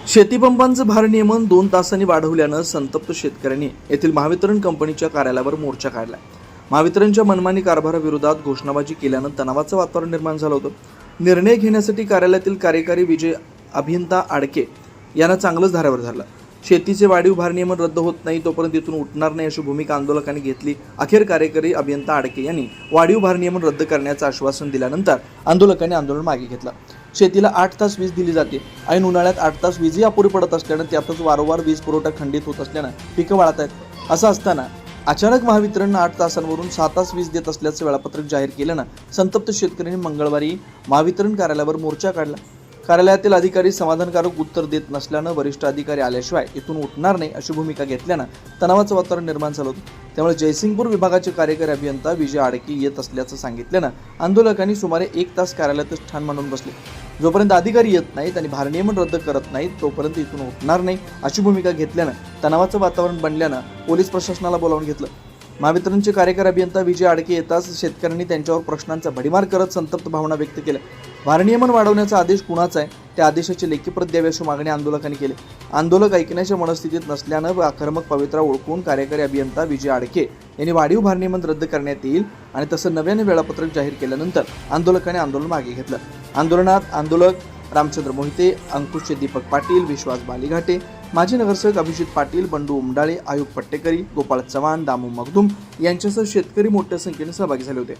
शेतीपंपांचं भारनियमन 2 तासांनी वाढवल्यानं संतप्त शेतकऱ्यांनी येथील महावितरण कंपनीच्या कार्यालयावर मोर्चा काढला। महावितरणच्या मनमानी कारभाराविरोधात घोषणाबाजी केल्यानं तणावाचं वातावरण निर्माण झालं होतं। निर्णय घेण्यासाठी कार्यालयातील कार्यकारी विजय अभियंता आडके यांना चांगलंच धारेवर धरलं। शेतीचे वाढीव भारनियमन रद्द होत नाही तोपर्यंत इथून उठणार नाही अशी भूमिका आंदोलकांनी घेतली। अखेर कार्यकारी अभियंता आडके यांनी वाढीव भारनियमन रद्द करण्याचं आश्वासन दिल्यानंतर आंदोलकांनी आंदोलन मागे घेतलं। शेतीला 8 तास वीज दिली जाते। ऐन उन्हाळ्यात 8 तास वीजही अपुरी पडत असल्यानं त्यातच वारंवार वीज पुरवठा खंडित होत असल्यानं पिकं वाळत आहेत। असं असताना अचानक महावितरणनं 8 तासांवरून 6 तास वीज देत असल्याचं वेळापत्रक जाहीर केल्यानं संतप्त शेतकऱ्यांनी मंगळवारी महावितरण कार्यालयावर मोर्चा काढला। कार्यालयातील अधिकारी समाधानकारक उत्तर देत नसल्यानं वरिष्ठ अधिकारी आल्याशिवाय इथून उठणार नाही अशी भूमिका घेतल्यानं तणावाचं वातावरण निर्माण झालं होतं। त्यामुळे जयसिंगपूर विभागाचे कार्यकारी अभियंता विजय आडके येत असल्याचं सांगितल्यानं आंदोलकांनी सुमारे 1 तास कार्यालयातच ठाण मांडून बसले। जोपर्यंत अधिकारी येत नाहीत आणि भारनियमन रद्द करत नाहीत तोपर्यंत इथून उठणार नाही अशी भूमिका घेतल्यानं तणावाचं वातावरण बनल्यानं पोलीस प्रशासनाला बोलावून घेतलं। महावितरणचे कार्यकारी अभियंता विजय आडके येताच शेतकऱ्यांनी त्यांच्यावर प्रश्नांचा भडीमार करत संतप्त भावना व्यक्त केल्या। भारनियमन वाढवण्याचा आदेश कुणाचा आहे त्या आदेशाची लेखी प्रत द्यावी अशी मागणी आंदोलकांनी केली। आंदोलक ऐकण्याच्या मनस्थितीत नसल्यानं आक्रमक पवित्रा ओळखून कार्यकारी अभियंता विजय आडके यांनी वाढीव भारनियमन रद्द करण्यात येईल आणि तसं नव्याने वेळापत्रक जाहीर केल्यानंतर आंदोलकांनी आंदोलन मागे घेतलं। आंदोलनात आंदोलक रामचंद्र मोहिते, अंकुश दीपक पाटील, विश्वास बालीघाटे, माजी नगरसेवक अभिजित पाटील, बंडू उमडाळे, आयुब पट्टेकरी, गोपाळ चव्हाण, दामू मगदूम यांच्यासह शेतकरी मोठ्या संख्येने सहभागी झाले होते।